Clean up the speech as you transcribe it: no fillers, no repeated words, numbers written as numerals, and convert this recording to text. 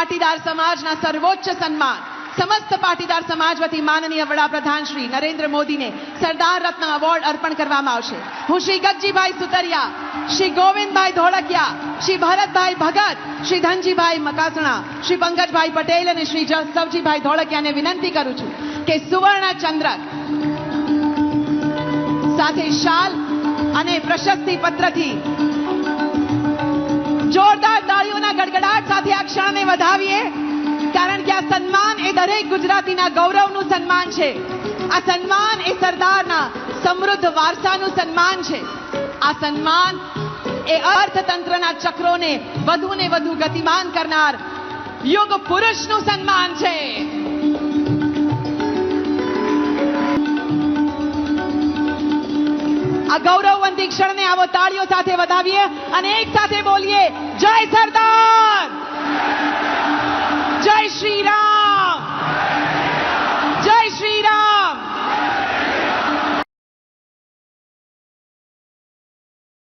પાટીદાર સમાજના સર્વોચ્ચ સન્માન समस्त पाटीदार समाज वती माननीय वडाप्रधान श्री नरेन्द्र मोदी ने सरदार रत्न अवॉर्ड अर्पण करवामां आवशे। हूँ श्री गगजीभाई सुतरिया, श्री गोविंदभाई धोळकिया, श्री भरतभाई भगत, श्री धनजीभाई मकासणा, श्री पंकजभाई पटेल और श्री जसवजीभाई धोळकिया ने विनंती करूं छूं के सुवर्ण चंद्रक साथे शाल अने प्रशस्ति पत्र थी जोरदार ताळीओना गड़गड़ाट साथे आ क्षणने वधावीए, कारण के आ सन्मान ए दरेक गुजरातीना गौरवनुं सन्मान छे। आ सन्मान ए सरदारना समृद्ध वारसानुं सन्मान छे। आ सन्मान ए अर्थतंत्रना चक्रोने वधु ने वधु गतिमान करनार युग पुरुषनुं सन्मान छे। आ गौरववंती क्षणने आवो ताळीओ साथे वधावीए अने एक साथे बोलीए जय सरदार।